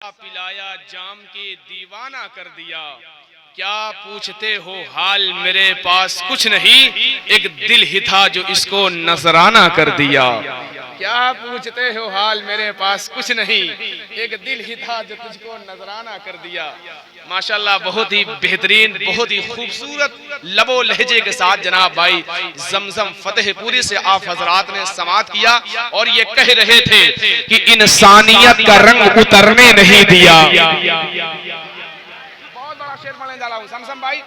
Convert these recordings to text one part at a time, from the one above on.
पिलाया जाम के दीवाना कर दिया। क्या पूछते हो हाल मेरे पास कुछ नहीं, एक दिल ही था जो इसको नजराना कर दिया। क्या पूछते हो हाल मेरे पास कुछ नहीं, एक दिल ही था जो तुझको नजराना कर दिया। माशाल्लाह बहुत ही बेहतरीन, बहुत ही खूबसूरत लबो लहजे के साथ जनाब भाई जमजम फतेहपुरी से आप हजरात ने समात किया और ये कह रहे थे कि इंसानियत का रंग उतरने नहीं दिया। बहुत बड़ा शेर पढ़ने जा रहा हूं समसम भाई।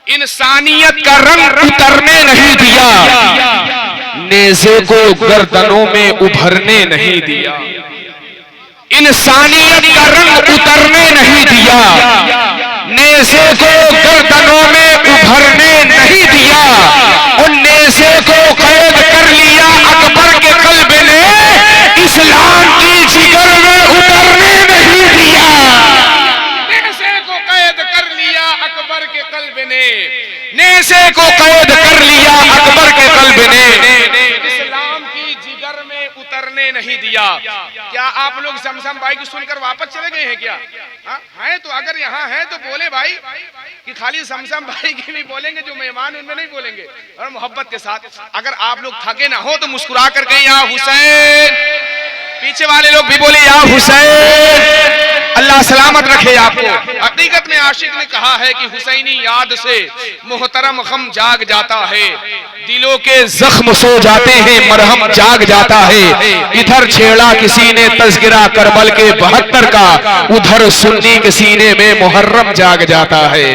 इंसानियत का रंग उतरने नहीं दिया, नेज़े को गर्दनों में उभरने नहीं दिया। इंसानियत का रंग उतरने नहीं दिया, नेज़े को गर्दनों में उभरने नहीं दिया। और नेज़े को कैद कर लिया अकबर के कल्ब ने, इस्लाम की जिगर में उतरने नहीं दिया। नेज़े को कैद कर लिया अकबर के कल्ब ने, नेज़े को कैद कर लिया अकबर के कल्ब ने, इस्लाम की जिगर में उतरने नहीं दिया। क्या आप लोग समसम भाई की सुनकर वापस चले गए हैं क्या? हैं तो अगर यहाँ हैं तो बोले भाई कि खाली समसम भाई की भी बोलेंगे, जो मेहमान उनमें नहीं बोलेंगे। और मोहब्बत के साथ अगर आप लोग थके ना हो तो मुस्कुरा कर कहें या हुसैन। पीछे वाले लोग भी बोले या हुसैन। अल्लाह सलामत रखे आपको। हकीकत में आशिक ने कहा है कि हुसैनी याद से मोहतरम गम जाग जाता है, दिलों के जख्म सो जाते हैं, मरहम जाग जाता है। इधर छेड़ा किसी ने तज़किरा करबल के 72 का, उधर सुन्नी के सीने में मुहर्रम जाग जाता है,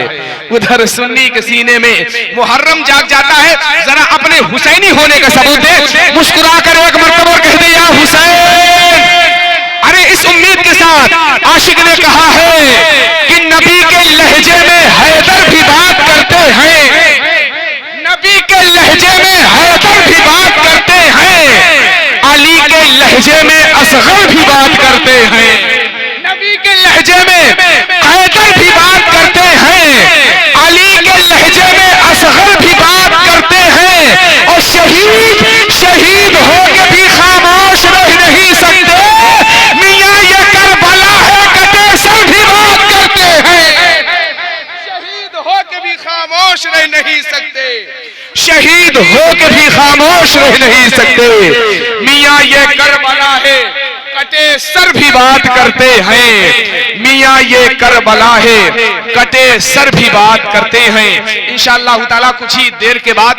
उधर सुन्नी के सीने में मुहर्रम जाग जाता है। जरा अपने हुसैनी होने का सबूत दे, मुस्कुरा कर एक मर्तबा कह दे या हुसैन। अरे इस उम्मीद के साथ आशिक ने कहा है कि नबी के लहजे में हैदर भी बात करते हैं, नबी के लहजे में हैदर भी बात करते हैं, अली के लहजे में असगर भी बात करते हैं। नबी के लहजे में हैदर भी बात करते हैं, अली के लहजे में असगर भी बात करते हैं। और शहीद शहीद होके भी खामोश रह नहीं सकते, मियां ये करबला है कटे सर भी बात करते हैं। शहीद होके भी खामोश रह नहीं सकते, शहीद होके भी खामोश रह नहीं सकते, मियां ये करबला है कटे सर भी बात करते हैं, मियां ये करबला है कटे सर भी बात करते हैं। इंशाअल्लाह ताला कुछ ही देर के बाद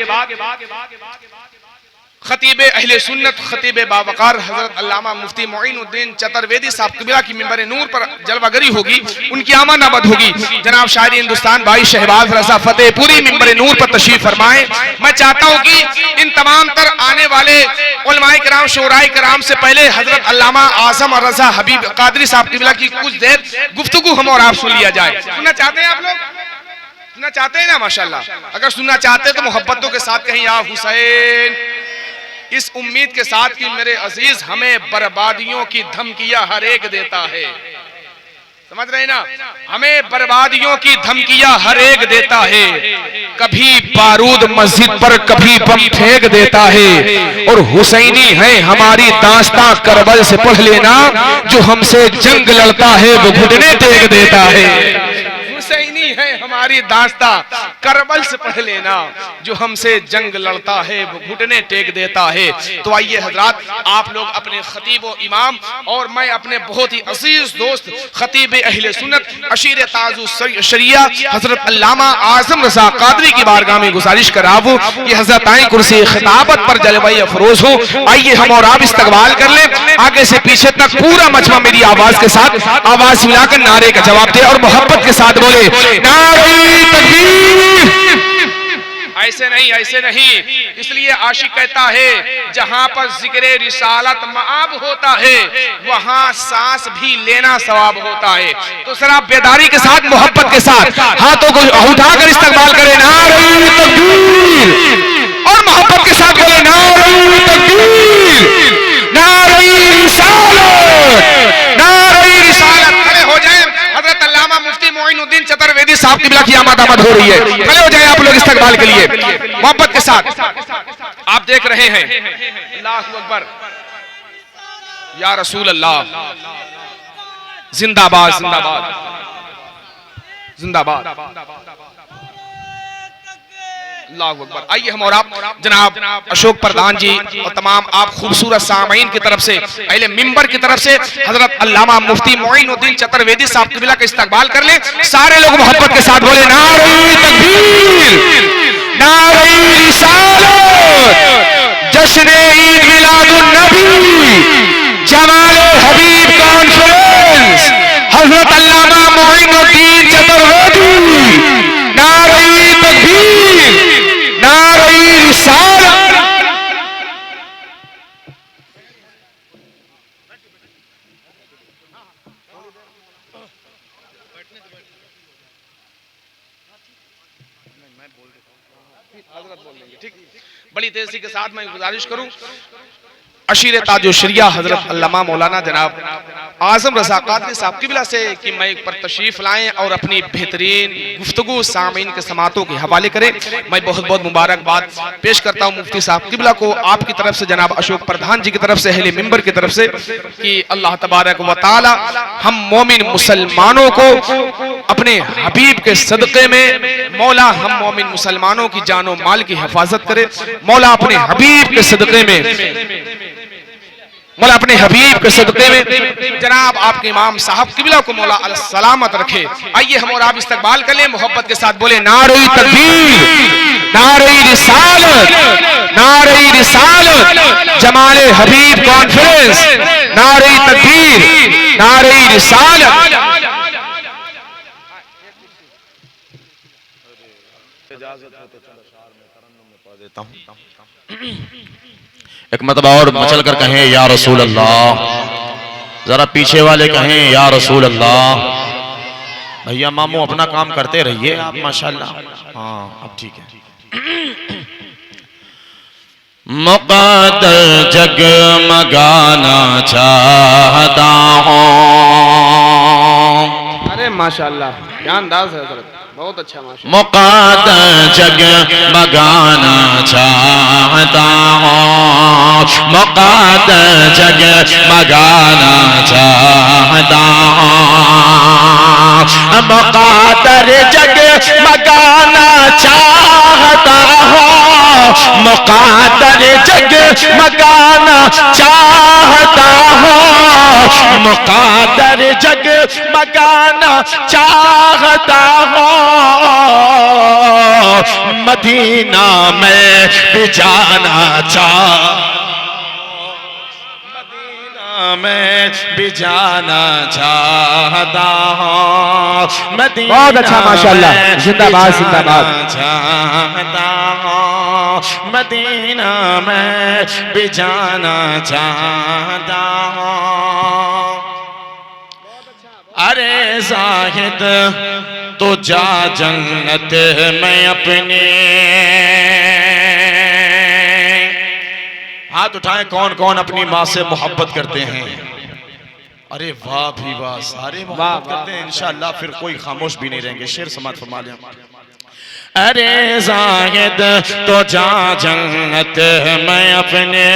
खतीबे अहले सुन्नत खतीबे बावकार हजरत अल्लामा मुफ्ती मोइनुद्दीन चतुर्वेदी साहब किबला की मिंबर नूर पर जलवागरी होगी, उनकी आमद आमद होगी। जनाब शायरी हिंदुस्तान भाई शहबाज रजा फतेहपुरी मिंबर नूर पर तशरीफ फरमाएं। मैं चाहता हूं कि इन तमाम तर आने वाले उलमाए किराम शोराए किराम से पहले हजरत अल्लामा आजम और रजा हबीब कादरी साहब किबला की कुछ देर गुफ्तगू हम और आप सुन लिया जाए। सुनना चाहते हैं आप लोग? सुनना चाहते हैं ना? माशाल्लाह। अगर सुनना चाहते हैं तो मोहब्बतों के साथ कहीं या हुसैन, इस उम्मीद के साथ कि मेरे अजीज हमें बर्बादियों की धमकियां हर एक देता है। समझ रहे ना? हमें बर्बादियों की धमकियां हर एक देता है, कभी बारूद मस्जिद पर कभी बम फेंक देता है। और हुसैनी है हमारी दास्तां करबल से पढ़ लेना, जो हमसे जंग लड़ता है वो घुटने टेक देता है। हुसैनी है हमारी दास्तां करबल से पढ़ लेना, जो हमसे जंग लड़ता है वो घुटने टेक देता है। तो आइए हजरात, आप लोग अपने खतीब व इमाम और मैं अपने बहुत ही अजीज दोस्त खतीब अहले सुन्नत अशीर ताजु शरिया हजरत अल्लामा आजम रजा कादरी की बारगाह में गुजारिश करावो कि हजरत आए कुर्सी खिताबत पर जलवाई अफरोज हो। आइए हम और आप इस्तकबाल कर ले, आगे से पीछे तक पूरा मजमा मेरी आवाज के साथ आवाज मिलाकर नारे का जवाब दे और मोहब्बत के साथ बोले नारे तकबीर। ऐसे नहीं, ऐसे नहीं। इसलिए आशिक कहता है जहां पर जिक्र रिसालत माब होता है वहां सांस भी लेना सवाब होता है। तो सर आप बेदारी के साथ मोहब्बत के साथ हाथों को उठाकर इस्तकबाल करें नारे तकबीर और मोहब्बत के साथ बोले नारे तकबीर, नारे रिसालत, नारे रिसालत। खड़े हो जाए, हजरत अल्लामा मुफ्ती मोइनुद्दीन चतुर्वेदी साहब की बिला की आमद हो रही है। खड़े हो जाए आप लोग इस्तकबाल के लिए मोहब्बत के साथ। आप देख रहे हैं अल्लाहू अकबर या रसूल अल्लाह, जिंदाबाद जिंदाबाद जिंदाबाद। अल्लाहु अकबर। आइए हम और आप जनाब अशोक प्रधान जी और तमाम आप खूबसूरत सामीन की तरफ से, अहले मिंबर की तरफ से हजरत अल्लामा मुफ्ती मोइनुद्दीन चतुर्वेदी साहब क़िबला का इस्तकबाल कर ले। सारे लोग मोहब्बत के साथ बोले नारे तकबीर, नारे रिसालत, जश्न ईद मिलादुन नबी, जमाले हबीब कॉन्फ्रेंस, हजरत अल्लामा मोइनुद्दीन चतुर्वेदी, नारे तकबीर, नारे रिसालत। ठीक, बड़ी तेजी के साथ मैं गुजारिश करूं अशीर ताजो शरिया हजरत अल्लामा मौलाना जनाब आजम रजा कादरी साहब क़िबला से कि मैं पर तशरीफ लाएं और अपनी बेहतरीन गुफ्तगू सामीन के समातों के हवाले करें। मैं बहुत बहुत मुबारकबाद पेश करता हूं मुफ्ती साहब क़िबला को, आपकी तरफ से, जनाब अशोक प्रधान जी की तरफ से, अहले मिंबर की तरफ से, कि अल्लाह तबारक व तआला हम मोमिन मुसलमानों को अपने हबीब के सदक़े में, मौला हम मोमिन मुसलमानों की जानो माल की हिफाजत करे। मौला अपने हबीब के सदक़े में, मौला अपने हबीब के सदक़े में जनाब आपके इमाम साहब क़िबला को मौला अल सलामत रखे। आइए हम और आप इस्तकबाल कर लें, मोहब्बत के साथ बोले नारे तकबीर, नारे रिसालत, नारे रिसालत, जमाले हबीब कॉन्फ्रेंस, नारे तकबीर, नारे रिसालत। एक मतबा और मचल कर कहें या रसूल अल्लाह, जरा पीछे वाले कहें या रसूल अल्लाह। भैया मामू अपना काम करते रहिए आप, माशाल्लाह। हाँ अब ठीक है। मुक़द्दर जगमगाना चाहता हूँ। अरे माशाल्लाह, क्या अंदाज है हज़रत, बहुत अच्छा माशाल्लाह। मुक़द्दर जगमगाना चाहता हूँ, मुक़द्दर जगमगाना चाहता हूँ, मुक़द्दर जगमगाना चाहता हूँ, मुक़द्दर जगमगाना चाहता हूँ, मुक़द्दर जगमगाना चाहता हूँ, मदीना में भी जाना मदीना में भी जाना चाहता हूँ, मदीना बहुत अच्छा माशाल्लाह, जिंदाबाद जिंदाबाद। चाहता हूँ, मदीना में भी जाना चाहता हूँ। अरे जाहिद तो जा जन्नत में अपने। हाथ उठाएं कौन कौन अपनी माँ से मोहब्बत करते हैं। अरे वाह भी वाह, सारे मोहब्बत करते हैं इंशाअल्लाह, फिर कोई खामोश भी नहीं रहेंगे। शेर समात फरमा लें। अरे जाहिद तो जा जन्नत में अपने,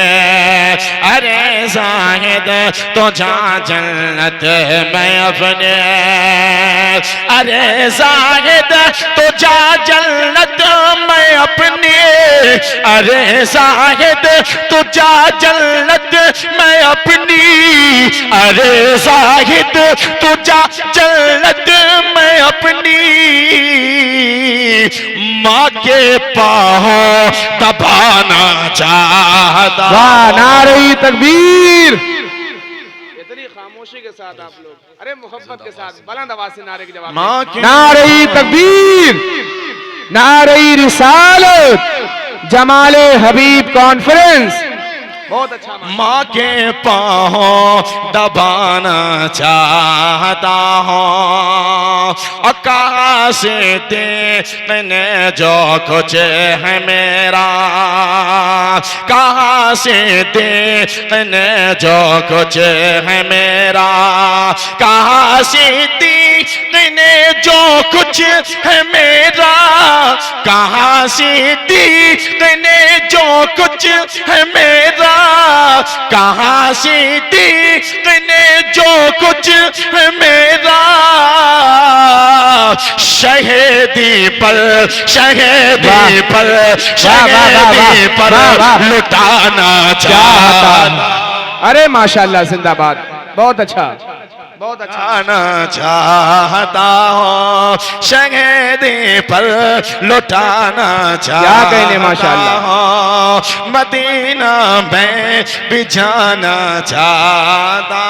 अरे जाहिद तो जा जन्नत में अपने, अरे जाहिद तो जा जन्नत में अपने, अरे जाहिद तो जा जन्नत में अपनी, अरे जाहिद तो जा जन्नत में अपनी, माँ के पाँव दबाना चाहता। वाह, नारे तकबीर। इतनी खामोशी के साथ आप लोग, अरे मोहब्बत के साथ बुलंद आवाज से नारे की जवाब। माँ के नारे तकबीर, नारे रिसालत, जमाले हबीब कॉन्फ्रेंस। बहुत अच्छा। माँ के पाँव दबाना चाहता हूँ, कहाँ से देखने जो कुछ है मेरा, कहाँ से देखने जो कुछ है मेरा, कहाँ से देखने जो कुछ है मेरा, कहाँ सिद्दीक ने जो कुछ है मेरा, कहाँ सिद्दीक ने जो कुछ है मेरा, शहीदी पर शहीदी पर शहीदी पर लुटाना चाहता। अरे माशाल्लाह, जिंदाबाद, बहुत अच्छा, बहुत अच्छा। आना चाहता हूँ, शहीदी पर लुटाना चाहता हूँ, क्या कहने माशाल्लाह। मदीना में भी जाना चाहता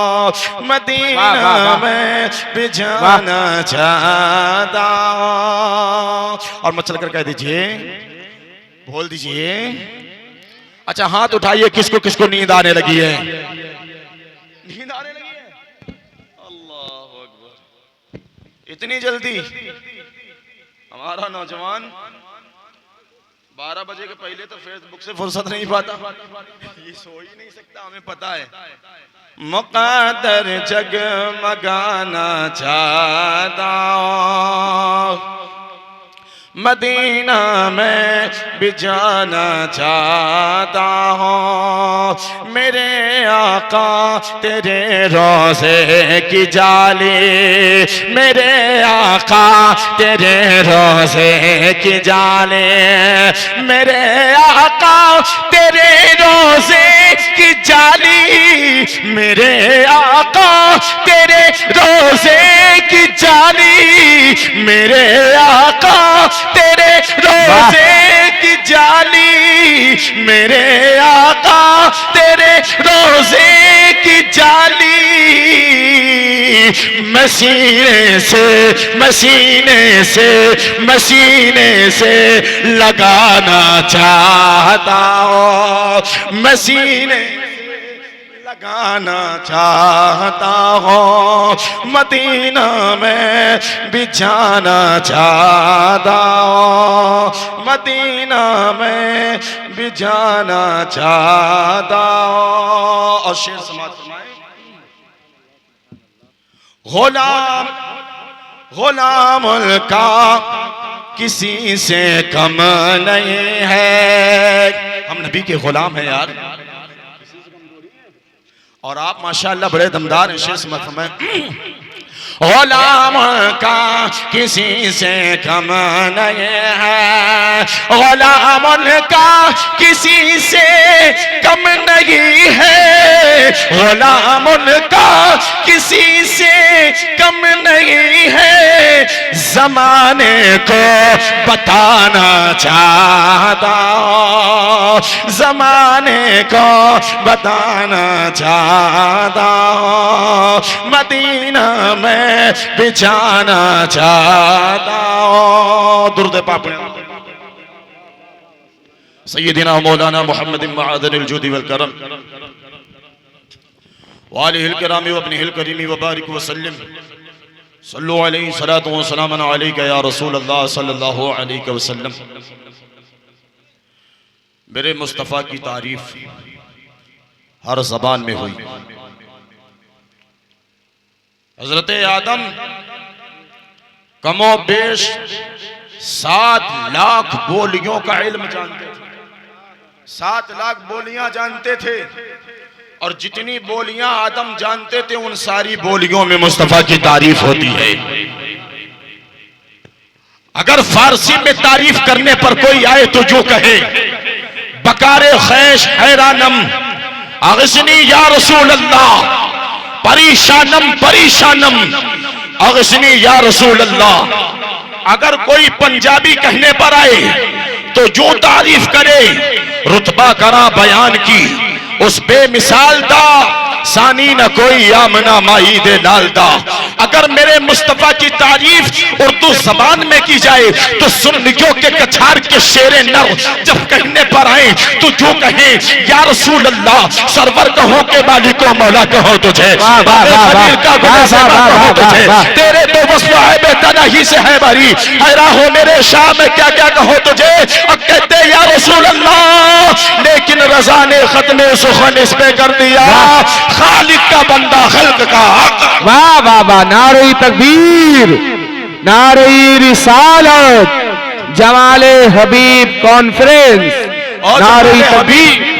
हूँ, मदीना में भी जाना चाहता हूँ। और मत चलकर कह दीजिए, बोल दीजिए। अच्छा, हाथ उठाइए किसको किसको नींद आने लगी है, नींद आने लगी है। अल्लाह अकबर, इतनी जल्दी। हमारा नौजवान 12 बजे के पहले तो फेसबुक से फुर्सत नहीं पाता, ये सो ही नहीं सकता, हमें पता है। मुक़द्दर जगमगाना चाहता हूं, मदीना में भी जाना चाहता हूँ, मेरे आका तेरे रोज़े की जाली, मेरे आका तेरे रोज़े की जाली, मेरे आका तेरे रोज़े की जाली, मेरे आका तेरे रोज़े की जाली, मेरे आका तेरे रोज़े की जाली, मेरे आका तेरे रोज़े की जाली, मसीने से मसीने से मसीने से लगाना चाहता हूँ, मसीने लगाना चाहता हूँ, मदीना में भी जाना चाहता हूँ, मदीना में भी जाना चाहता हूँ। और शेर समाप्त फरमाए, गुलाम गुलामुल का किसी से कम नहीं है। हम नबी के गुलाम हैं यार, और आप माशाअल्लाह बड़े दमदार हैं। शेर समझ में, गुलाम का किसी से कम नहीं है, गुलाम का किसी से कम नहीं है, गुलाम का किसी से कम नहीं है, जमाने को बताना चाहता हूँ, जमाने को बताना चाहता हूँ, मदीना में भी जाना चाहता हूँ। दुरूद पाक सय्यदिना मौलाना मुहम्मद मआदनिल जुदी वल करम व आलिहिल किरामी व इब्निहिल करीमी व बारिक व सल्लिम सल्लु अलैहि सलातु व सलामुन अलैका या रसूल अल्लाह सल्लल्लाहु अलैहि वसल्लम। मेरे मुस्तफ़ा की तारीफ हर ज़बान में हुई। हजरत आदम कमो बेश 7 लाख बोलियों का इल्म जानते थे, 7 लाख बोलियां जानते थे, और जितनी बोलियां आदम जानते थे उन सारी बोलियों में मुस्तफा की तारीफ होती है। अगर फारसी में तारीफ करने पर कोई आए तो जो कहे, बकारे खैश हैरानम अगसनी या रसूल अल्लाह, परेशानम परेशानम अगसनी या रसूल अल्लाह। अगर कोई पंजाबी कहने पर आए तो जो तारीफ करे, रुतबा करा बयान की उस बेमिसाल दा, सानी न कोई आमना माई दे लाल दा। अगर मेरे मुस्तफा की तारीफ उर्दू जबान में की जाए तो सुन्नियों के कछार के शेरे नर जब कहने पर आए तो जो कहे या रसूल अल्लाह, सरवर कहो के मालिको मौला कहो तुझे, तेरे तो वस्फ़ ही से है भरी, हैरान हो मेरे शाह में क्या क्या कहो तुझे। अब कहते या रसूल अल्लाह, लेकिन रज़ा ने खत्म सुखन इस पे कर दिया, खालिक का बंदा खल्क का हक। वाह वाह वाह, नारे तकबीर, नारे रिसालत, जमाले हबीब कॉन्फ्रेंस, और नारे तकबीर।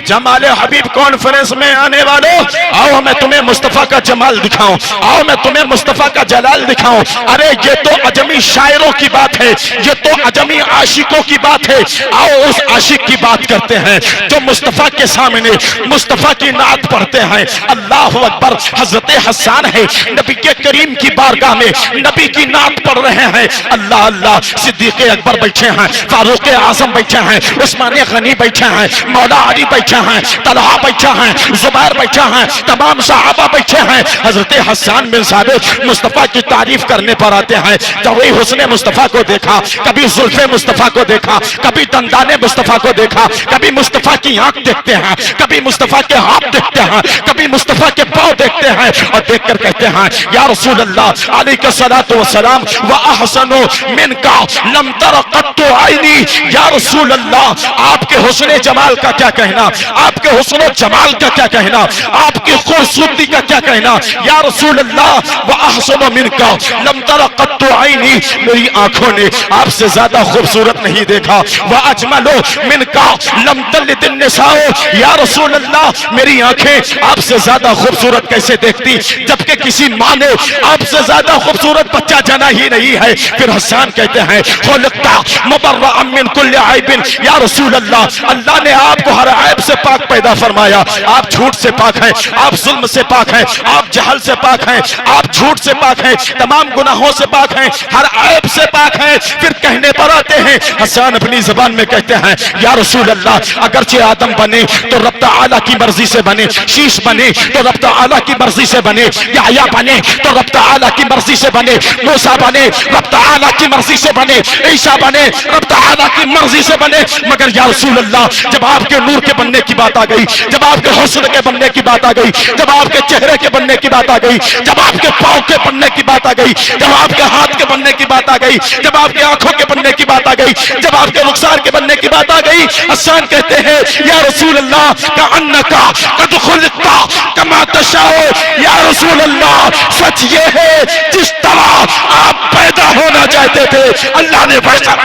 जमाले हबीब कॉन्फ्रेंस में आने वालों, आओ मैं तुम्हें मुस्तफा का जमाल दिखाऊं, आओ मैं तुम्हें मुस्तफा का जलाल दिखाऊं। अरे ये तो अजमी शायरों की बात है, ये तो अजमी आशिकों की बात है। आओ उस आशिक की बात करते हैं जो मुस्तफा के सामने मुस्तफा की नात पढ़ते हैं। अल्लाह अकबर। हजरत हसन है नबी के करीम की बारगाह में नबी की नात पढ़ रहे हैं। अल्लाह अल्लाह। सिद्दीक अकबर बैठे हैं, फारूक आजम बैठे हैं, उस्मान गनी बैठे हैं, मौला अली बैठे हैं, तलहा बैठा है, जुबैर बैठा है, तमाम सहाबा बैठे हैं। हजरत हसन बिन साबित मुस्तफा की तारीफ करने पर आते हैं। जब वही हुस्ने मुस्तफा को देखा, कभी जुल्फे मुस्तफा को देखा, कभी दंदाने मुस्तफा को देखा, कभी मुस्तफा की आंख देखते हैं, कभी मुस्तफा के हाथ देखते हैं, कभी मुस्तफा के पांव देखते हैं और देखकर कहते हैं या रसूल अल्लाह अलैहि सलातु व सलाम व अहसनु मिनका लम तर कत्तु आईनी। या रसूल अल्लाह आपके हुस्ने जमाल का क्या कहना, आपके हुस्न जमाल का क्या कहना, आपकी खूबसूरती का क्या कहना। या रसूल अल्लाह व अहसन मिनका लम तरा कत्तु आईनी, मेरी आंखों ने आपसे ज्यादा खूबसूरत नहीं देखा। व अजमलो मिनका लम तलिद निसाओ। या रसूल अल्लाह मेरी आंखें आपसे ज्यादा खूबसूरत कैसे देखती, जबकि किसी माँ ने आपसे ज्यादा खूबसूरत बच्चा जना ही नहीं है। फिर हसन कहते हैं खुलक्ता मुबर्रअन मिन कुल्li आइबिन। या रसूल अल्लाह अल्लाह ने आपको हर ऐब से पाक पैदा फरमाया। आप झूठ से पाक हैं, आप जुल्म से पाक हैं, आप जहल से पाक हैं, आप झूठ से पाक हैं, तमाम गुनाहों से पाक हैं, हर ऐब से पाक हैं। फिर कहने पर आते हैं हसन अपनी जुबान में कहते हैं या रसूल अल्लाह अगरचे आदम बने तो रब तआला की मर्जी से बने, शीश बने तो रब तआला की मर्जी से बने, याह्या बने तो रब तआला की मर्जी से बने, मूसा बने रब तआला की मर्जी से बने, ईसा बने रब तआला की मर्जी से बने। मगर या रसूल अल्लाह जब आपके नूर के बनने की बात आ गई, जब आपके हुस्न के बनने की बात आ गई, जब आपके चेहरे के बनने की बात आ गई, जब आपके पांव के बनने की बात आ गई, जब आपके हाथ के बनने की बात आ गई, जब आपकी आंखों के बनने की बात आ गई, जब आपके रुखसार के बनने की बात आ गई, हसन कहते हैं या रसूल अल्लाह का अन्नका कद खुलिक़ता कमा तशाओ। या रसूल अल्लाह सच ये है जिस तरह आप पैदा होना चाहते थे अल्लाह ने वैसा।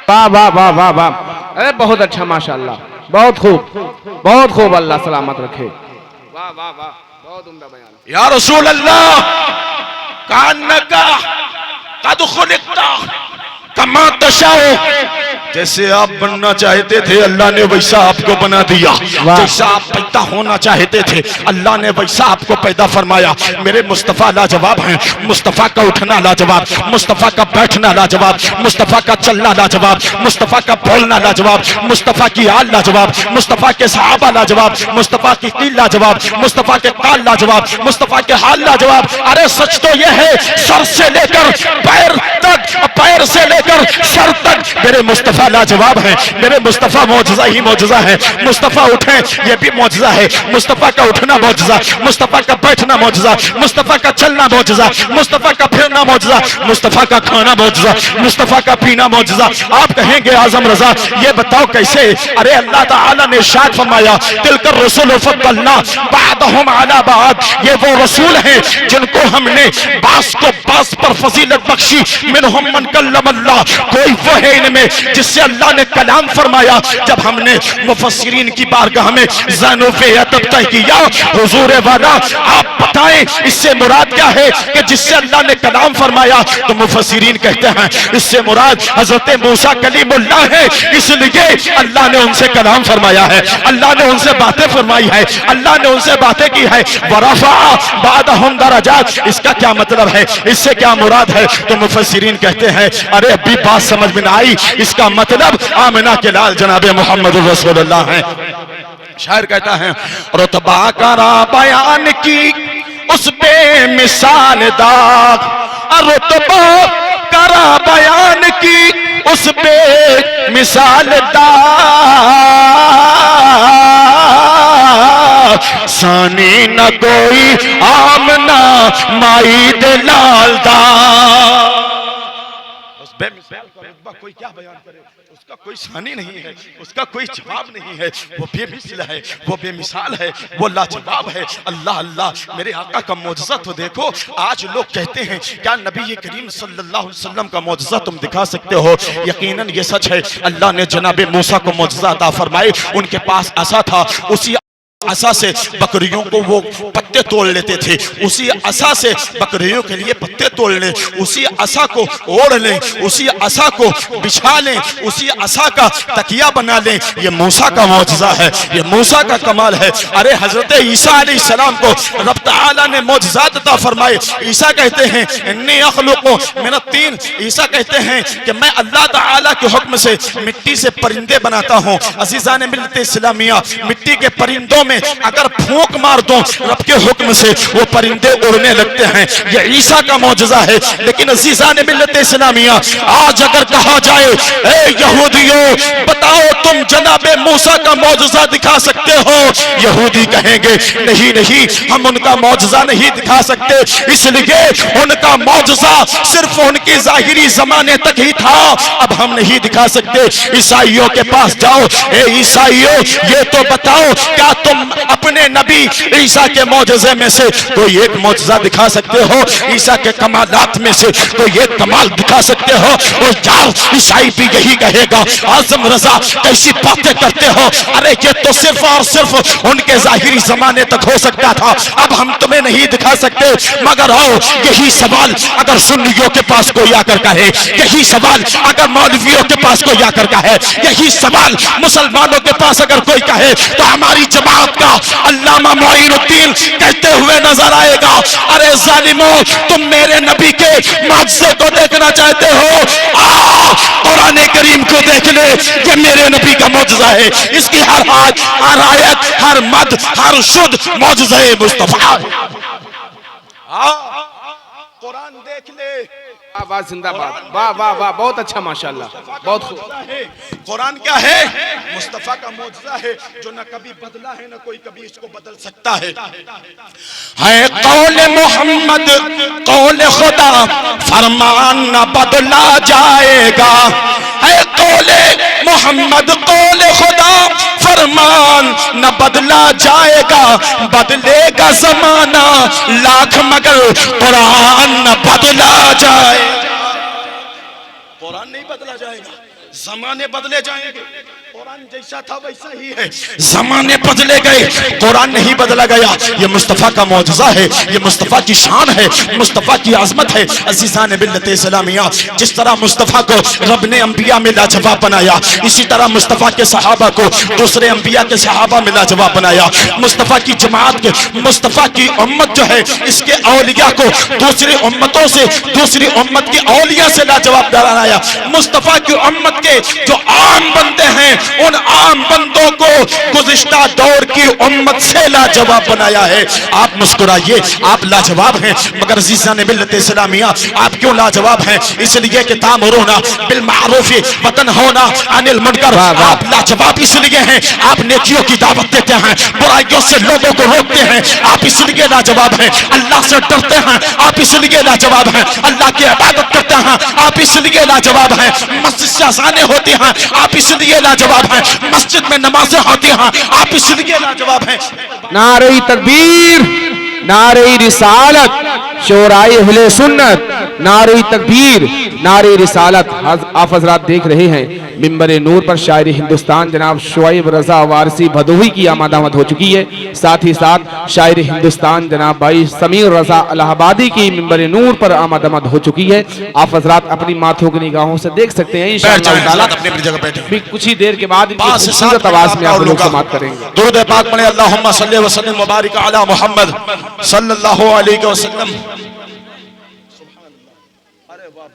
वाह वाह वाह वाह वाह। अरे बहुत अच्छा, माशाअल्लाह, बहुत खूब, अल्लाह सलामत रखे। वाह वाह वाह, बहुत उम्दा बयान। या रसूल अल्लाह कान्नका कद खुलिक़ता कमा तशाओ। जैसे आप बनना चाहते थे अल्लाह ने वैसा आपको बना दिया, जैसा आप पैदा होना चाहते थे अल्लाह ने वैसा आपको पैदा फरमाया। मेरे मुस्तफ़ा लाजवाब हैं, मुस्तफ़ा का उठना लाजवाब, मुस्तफ़ा का बैठना लाजवाब, मुस्तफ़ा का चलना लाजवाब, मुस्तफ़ा का बोलना लाजवाब, मुस्तफ़ा की आल लाजवाब, मुस्तफ़ा के सहाबा लाजवाब, मुस्तफ़ा की कील लाजवाब, मुस्तफ़ा के काल लाजवाब, मुस्तफ़ा के हाल लाजवाब। अरे सच तो यह है सर से लेकर पैर तक, पैर से लेकर सर तक मेरे मुस्तफ़ा लाजवाब है। मेरे मुस्तफ़ा मौजज़ा ही मौजज़ा है। मुस्तफ़ा उठे ये भी मौजज़ा है, मुस्तफ़ा का उठना मौजज़ा, मुस्तफ़ा का बैठना मौजज़ा, मुस्तफ़ा का चलना मौजज़ा, मुस्तफ़ा का फिरना मौजज़ा, मुस्तफ़ा का खाना मौजज़ा, मुस्तफ़ा का पीना मौजज़ा। आप कहेंगे आज़म रज़ा ये बताओ कैसे? अरे अल्लाह ताला ने इरशाद फरमाया तिलकर रसूल फद्दलना बअदहुम अला बअद। ये वो रसूल हैं जिनको हमने बास को बास पर फजीलत बख्शी। मिनहुम मन कल्लमल्लाह, कोई वो है इनमें जिससे अल्लाह ने कलाम फरमाया। जब हमने मुफस्सिरीन की बारगाह में ज़ानुफ़े अदब तय किया, हुजूर वाला आप बताएं इससे मुराद क्या है कि जिससे अल्लाह ने कलाम फरमाया? तो मुफस्सिरीन कहते हैं इससे मुराद हजरत मूसा कलीमुल्लाह है, इसलिए अल्लाह ने उनसे कलाम फरमाया है, अल्लाह ने उनसे बातें फरमाई है, अल्लाह ने उनसे बातें की है। वरफ़ा बादहुम दरजात, इसका क्या मतलब है, इससे क्या मुराद है? तो मुफस्सिरीन कहते हैं अरे अभी बात समझ में ना आई, इसका मतलब आमिना के लाल जनाबे मोहम्मद रसूलुल्लाह हैं। शायर कहता है रुतबा करा बयान की उस बेमिसाल दाग, रुतबा करा बयान की उस बेमिसाल दाग, सानी न कोई आमना माई दे लाल दा। कोई क्या बयान करे, उसका कोई सानी नहीं है, उसका कोई जवाब नहीं है, वो बेमिसल है, वो बेमिसाल है, वो लाजवाब है। अल्लाह अल्लाह, मेरे आका का मौजज़ा तो देखो। आज लोग कहते हैं क्या नबी करीम सल्लल्लाहु अलैहि वसल्लम का मौजज़ा तुम दिखा सकते हो? यकीनन ये सच है। अल्लाह ने जनाब मूसा को मौजज़ा अता फरमाए। उनके पास असा था, उसी असा से बकरियों को वो पत्ते तोड़ लेते थे, उसी असा से बकरियों के लिए पत्ते तोड़ लें, उसी असा को ओढ़ लें, उसी असा को बिछा लें, उसी असा का तकिया बना लें। ये मूसा का मौजज़ा है, ये मूसा का कमाल है। अरे हजरत ईसा अलैहिस्सलाम को रब तआला ने मौजज़ात अता फरमाए। ईसा कहते हैं इन्नी अखलुकु मिनत तीन, ईसा कहते हैं कि मैं अल्लाह तआला के हुक्म से मिट्टी से परिंदे बनाता हूँ। अज़ीज़ान मिल्लत इस्लामिया, मिट्टी के परिंदों में अगर फूंक मार दो रब के हुक्म से वो परिंदे उड़ने लगते हैं। ये ईसा का मौजज़ा है। लेकिन अज़ीज़ान मिल्लत इस्लामिया, आज अगर कहा जाए ए यहूदियों बताओ तुम जनाबे मूसा का मौजज़ा दिखा सकते हो, यहूदी कहेंगे नहीं नहीं, हम उनका मौजज़ा नहीं दिखा सकते, इसलिए उनका मौजज़ा सिर्फ उनकी ज़ाहिरी ज़माने तक ही था, अब हम नहीं दिखा सकते। ईसाइयों के पास जाओ, ए ईसाइयों ये तो बताओ क्या तुम अपने नबी ईसा के मौजज़े में से कोई एक मौजज़ा दिखा सकते हो? ईसा के कमालात में से कोई एक कमाल दिखा सकते हो? और जाओ, ईसाई भी यही कहेगा आज़म रज़ा कैसी बातें करते हो, अरे ये तो सिर्फ और सिर्फ उनके ज़ाहिरी ज़माने तक हो सकता था, अब हम तुम्हें नहीं दिखा सकते। मगर आओ, यही सवाल अगर सुन्नियों के पास कोई आकर कहे, यही सवाल अगर मौलवियों के पास कोई आकर कहे, यही सवाल मुसलमानों के पास अगर कोई कहे, तो हमारी जमात का अल्लामा मोइनुद्दीन कहते हुए नजर आएगा अरे जालिमों, तुम मेरे नबी के मौजज़े को देखना चाहते हो, आओ कुरान करीम को देख ले, ये मेरे नबी का मौजज़ा है। इसकी हर आयत, हर मद, हर शुद्ध मौजज़ा मुस्तफा। कुरान देख ले, वाह जिंदाबाद, वाह वाह वाह, बहुत अच्छा माशाल्लाह, बहुत खूब। कुरान क्या है? मुस्तफा का मौजज़ा है जो न कभी बदला है, न कोई कभी इसको बदल सकता है। कौले मोहम्मद कौले खुदा, फरमान न बदला जाएगा। है कौले मोहम्मद कौले खुदा, फरमान न बदला जाएगा। बदलेगा जमाना लाख मगर कुरान न बदला जाए। कुरान नहीं बदला जाएगा, जमाने बदले जाएंगे, कुरान जैसा था वैसा ही है। जमाने बदले गए, कुरान नहीं बदला गया। ये मुस्तफा का मौजज़ा है, ये मुस्तफा की शान है, मुस्तफा की आज़मत है। अज़ीज़ान मिल्लत इस्लामिया, जिस तरह मुस्तफा को रब ने अंबिया में लाजवाब बनाया, इसी तरह मुस्तफा के सहाबा को दूसरे अंबिया के सहाबा में लाजवाब बनाया। मुस्तफा की जमात के, मुस्तफा की उम्मत जो है, इसके औलिया को दूसरी उम्मतों से, दूसरी उम्मत की औलिया से लाजवाब बनाया। मुस्तफा की उम्मत के जो आम बंदे हैं, उन आम बंदों को गुज़िश्ता दौर की उम्मत से लाजवाब बनाया है। आप मुस्कुराइए, आप लाजवाब हैं, मगर अज़ीज़ान मिल्लत इस्लामिया आप क्यों लाजवाब हैं? इसलिए कि तामुरूना बिल मारूफ व तनहौना अनिल मुनकर, आप लाजवाब इसलिए हैं, आप नेकियों की दावत देते हैं, बुराइयों से लोगों को रोकते हैं, आप इसलिए लाजवाब हैं। अल्लाह से डरते हैं, आप इसलिए लाजवाब हैं। अल्लाह की इबादत करते हैं, आप इसलिए लाजवाब हैं। मस्जिद से अज़ानें होती हैं, आप इसलिए लाजवाब हैं। मस्जिद में नमाजें होती हैं, आप इसलिए लाजवाब हैं। नारे तकबीर, नारे रिसालत, शोराए अहले सुन्नत, नारे तकबीर, नारे रिसालत। आप हजरात देख रहे हैं मिंबर नूर पर शायर हिंदुस्तान जनाब शुआइब रजा वारसी भदोही की आमद हो चुकी है। साथ ही साथ शायर हिंदुस्तान जनाब भाई समीर रजा इलाहाबादी की मिंबर नूर पर आमद हो चुकी है। आप हजरात अपनी माथों की निगाहों से देख सकते हैं। इंशाअल्लाह अपनी जगह बैठे, कुछ ही देर के बाद खूबसूरत आवाज में आप लोग समाप्त करेंगे। दुरूद पाक पढ़े, अल्लाहुम्मा सल्ली व सल्लिम व बारिक अला मुहम्मद सल्लल्लाहु अलैहि वसल्लम। अरे वाह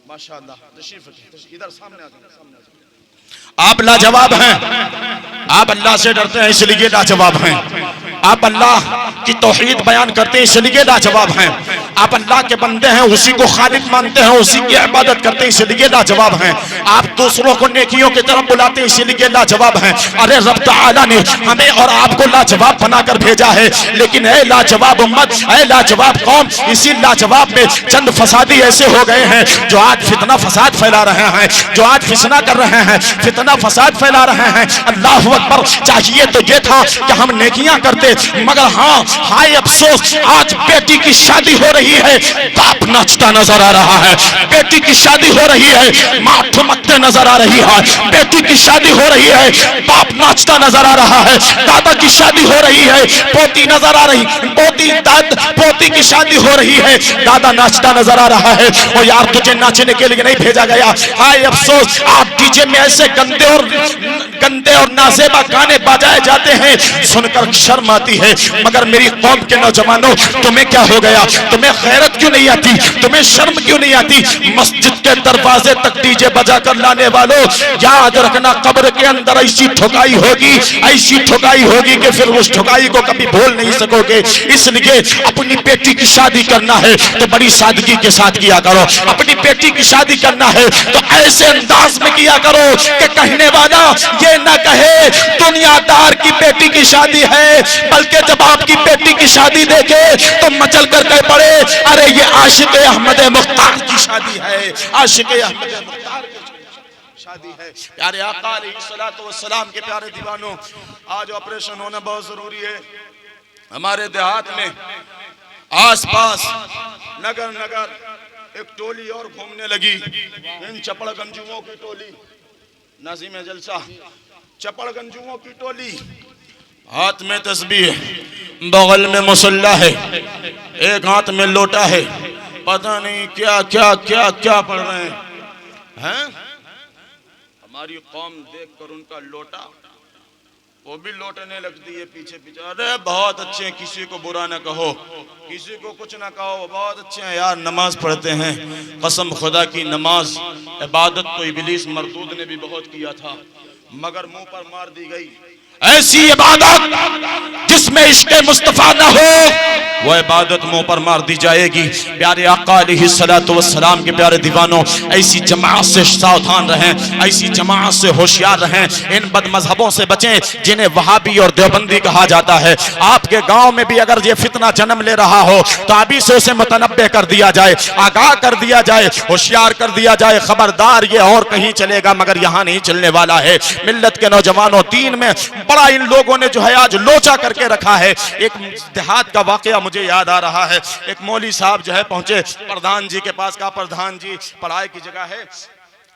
माशाअल्लाह, तशरीफ रखिए, इधर सामने आ जाओ। आप लाजवाब हैं, आप अल्लाह से डरते हैं इसलिए लाजवाब हैं। आप अल्लाह की तौहीद बयान करते हैं इसलिए लाजवाब हैं। आप अल्लाह के बंदे हैं, उसी को खालिक मानते हैं, उसी की इबादत करते हैं, इसलिए लाजवाब हैं। आप दूसरों को नेकियों की तरफ बुलाते हैं, इसलिए लाजवाब हैं। अरे रब तआला ने हमें और आपको लाजवाब बनाकर भेजा है, लेकिन ऐ लाजवाब उम्मत, ऐ लाजवाब कौम, इसी लाजवाब में चंद फसादी ऐसे हो गए हैं जो आज फितना फसाद फैला रहे हैं, जो आज फिसना कर रहे हैं, फितना फसाद फैला रहे हैं। अल्लाह अकबर। चाहिए तो ये था कि हम नेकियां करते, मगर हाँ, हाय अफसोस, आज बेटी की शादी हो रही है, बाप नाचता नजर आ रहा है। बेटी की शादी हो रही है, माँ ठुमकते नजर आ रही है। बेटी की शादी हो रही है, बाप नाचता नजर आ रहा है। दादा की शादी हो रही है, पोती नजर आ रही, पोती की शादी हो रही है, दादा नाचता नजर आ रहा है। और यार तुझे नाचने के लिए नहीं भेजा गया। हाय अफसोस, आप डीजे में ऐसे गंदे और नाजेबा गाने बजाए जाते हैं, सुनकर शर्म आती है। मगर मेरी कौम के नौजवानों, तुम्हें क्या हो गया? तुम्हें गैरत क्यों नहीं आती? तुम्हें शर्म क्यों नहीं आती? मस्जिद के दरवाजे तक डीजे बजा कर लाने वालों, याद रखना कब्र के अंदर ऐसी ठुकाई होगी, ऐसी ठुकाई होगी कि फिर उस ठुकाई को कभी भूल नहीं सकोगे। इसलिए अपनी बेटी की शादी करना है तो बड़ी सादगी के साथ किया करो। अपनी बेटी की शादी करना है तो ऐसे अंदाज में किया करो कि कहने वाला ये ना कहे दुनियादार की बेटी की शादी है, बल्कि जब आपकी बेटी की शादी देखे तो मचल कर कह पड़े, अरे ये आशिक अहमद मुख्तार की शादी है, आशिक अहमद मुख्तार की शादी है। प्यारे आका अलैहिस्सलातु वस्सलाम के प्यारे दीवानों, आज ऑपरेशन होना बहुत जरूरी है। हमारे देहात में आसपास नगर नगर एक टोली और घूमने लगी, इन चपड़गंजुओं की टोली, नाज़िम जलसा, चपड़गंजुओं की टोली, हाथ में तस्बीह, बगल में मुसल्ला है, एक हाथ में लोटा है, पता नहीं क्या क्या क्या क्या पढ़ रहे हैं। हमारी कौम देखकर उनका लोटा, वो भी लौटने लगती है पीछे पीछे। अरे बहुत अच्छे हैं, किसी को बुरा ना कहो, किसी को कुछ ना कहो, बहुत अच्छे हैं यार, नमाज पढ़ते हैं। कसम खुदा की नमाज इबादत तो इब्लीस मरदूद ने भी बहुत किया था, मगर मुंह पर मार दी गई। ऐसी इबादत जिसमें इश्क़े मुस्तफ़ा न हो, वो इबादत मुंह पर मार दी जाएगी। प्यारे आका अलैहिस्सलातु वस्सलाम के प्यारे दीवानों, ऐसी जमात से सावधान रहें, ऐसी जमात से होशियार रहें, इन बदमज़हबों से बचें जिन्हें वहाबी और देवबंदी कहा जाता है। आपके गांव में भी अगर ये फितना जन्म ले रहा हो तो अभी से उसे मुतनब्बे कर दिया जाए, आगाह कर दिया जाए, होशियार कर दिया जाए, खबरदार ये और कहीं चलेगा मगर यहाँ नहीं चलने वाला है। मिल्लत के नौजवानों, दीन में बड़ा इन लोगों ने जो है आज लोचा करके रखा है। एक देहात का वाकया मुझे याद आ रहा है। एक मौली साहब जो है पहुंचे प्रधान जी के पास, कहा प्रधान जी पढ़ाई की जगह है,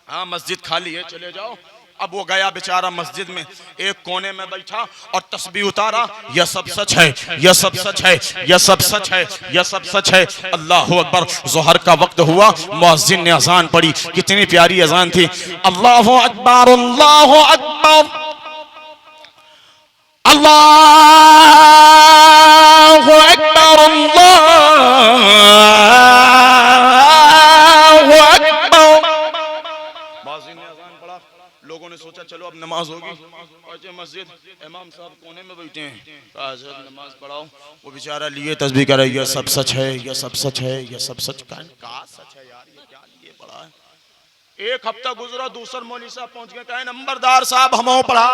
हाँ मस्जिद खाली है, चले जाओ। अब वो गया बेचारा मस्जिद में, एक कोने में बैठा और तस्बीह उतारा, यह सब सच है, यह सब सच है, यह सब सच है, यह सब सच है। अल्लाह अकबर। ज़ोहर का वक्त हुआ, मुअज्जिन ने अजान पढ़ी, कितनी प्यारी अजान थी। अल्लाहु अकबर, अल्लाहु अकबर, अल्लाहु अकबर, अल्लाहु अकबर। मुअज्जिन ने अज़ान पढ़ा, लोगों ने सोचा चलो अब नमाज होगी। पहुंचे मस्जिद, इमाम साहब कोने में बैठे हैं, नमाज पढ़ाओ। वो बेचारा लिए तस्बीह कर रहा है, यह सब सच है, यह सब सच है, यह सब सच का सच है यार, ये क्या लिए पढ़ा है। एक हफ्ता गुजरा, दूसरा मौलवी साहब पहुंच गए, कहे नंबरदार साहब हम पढ़ा,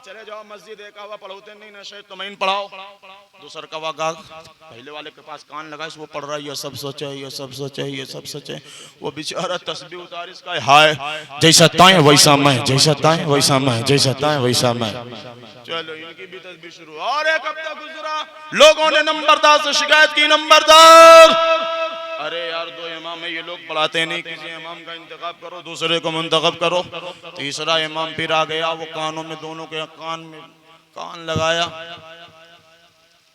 चले जाओ मस्जिद, एक हवा पढ़ोते नहीं ना शेख, तुम इन पढ़ाओ। दूसर कवा गा, पहले वाले के पास कान लगा, वो पढ़ रहा है, ये सब सच है, ये सब सच है, ये सब सच है। वो बेचारा तस्बीह उतार, इसका हाय जैसा ताए वैसा मैं, जैसा ताए वैसा मैं, जैसा ताए वैसा मैं। चलो इनकी भी तस्बीह शुरू। और एक हफ्ता गुजरा, लोगों ने नंबरदार से शिकायत की, नंबरदार अरे यार दो इमाम है, ये लोग पढ़ाते नहीं, किसी इमाम का इंतखाब करो, दूसरे को मुंतखब करो। तीसरा इमाम फिर आ गया, वो कानों में, दोनों के कान में कान लगाया,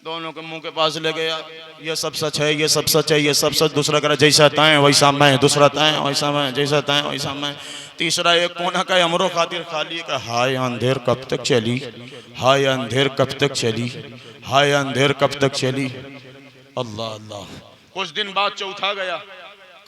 दोनों के मुंह के पास ले गया, ये सब सच है, ये सब सच है, ये सब सच। दूसरा कह रहा जैसा ताए वैसा मैं, दूसरा ताए वैसा मैं, जैसा ताए वैसा मैं। तीसरा एक कोना का अमरो खातिर खाली का, हाय अंधेर कब तक चली, हाय अंधेर कब तक चली, हाय अंधेर कब तक चली। अल्लाह अल्लाह। कुछ दिन बाद चौथा गया,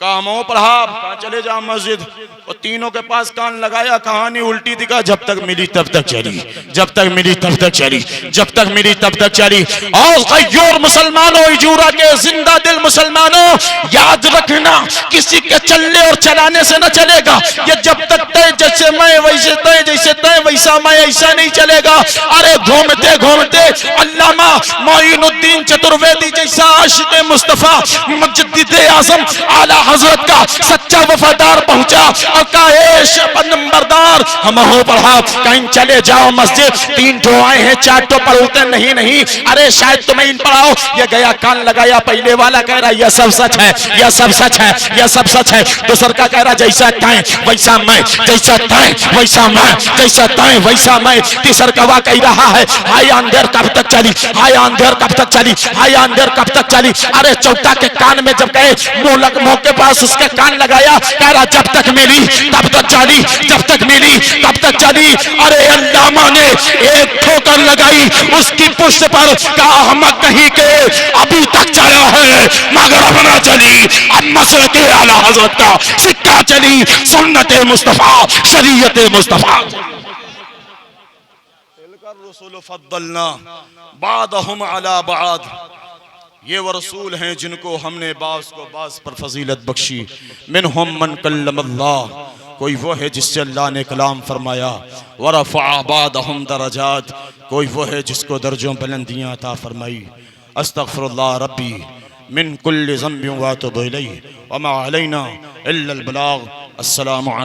कामों पढ़ा, कहाँ चले जाओ मस्जिद। और तीनों के पास कान लगाया, कहानी उल्टी दिखा, जब तक मिली तब तक चली, जब तक मिली तब तक चली, जब तक मिली तब तक चली। और गय्यूर मुसलमानों, इजूरा के जिंदा दिल मुसलमानों, याद रखना किसी के चलने और चलाने से न चलेगा। ये जब तक तय जैसे मैं वैसे तय, जैसे तय वैसा मैं, ऐसा नहीं चलेगा। अरे घूमते घूमते अल्लामा मोइनुद्दीन चतुर्वेदी जैसा आशिक मुस्तफा मुजद्दिद आज़म आला हजरत का सच्चा वफादार पहुंचा और काश नंबरदार हम हो पढ़ा। कहीं चले जाओ मस्जिद, 3 ठो आए हैं 4 ठो पढ़ते नहीं नहीं, अरे शायद तुम्हें इन पढ़ाओ। ये गया कान लगाया, पहले वाला कह रहा यह सब सच है, यह सब सच है, यह सब सच है। दूसर का कह रहा जैसा तय वैसा मैं, जैसा तय वैसा मैं, जैसा तय वैसा मैं। तीसर कवा कह रहा है हाय अंधेर कब तक चली, हाय अंधेर कब तक चली, हाय अंधेर कब तक चली। अरे चौथा के कान में जब गए मुंह के पास उसके कान लगाया, कह रहा जब तक मिली तब तक चली, जब तक मिली तब तक चली। अरे अल्लामा ने एक ठोकर लगाई उसकी पुष्ट पर, कहा हम कहीं के अभी तक चला है मगर अब ना चली। अब मसलक आला हजरत का सिक्का चली, सुन्नत मुस्तफा, शरीयत मुस्तफा। बादहुम अला बाद, ये वो रसूल हैं जिनको हमने बास को बास पर फजीलत बख्शी। मिनहुम मन कल्लमल्लाह, कोई वो है जिससे अल्लाह ने कलाम फरमाया। वरफ़अ बादहुम दरजात, कोई वो है जिसको दर्जों बुलंदियां अता फरमाई। अस्तग़फिरुल्लाह रब्बी मिन कुल्लि ज़ंबिन व अतूबु इलैहि व मा अलैना इल्लल बलाग। अस्सलामु अलैकुम।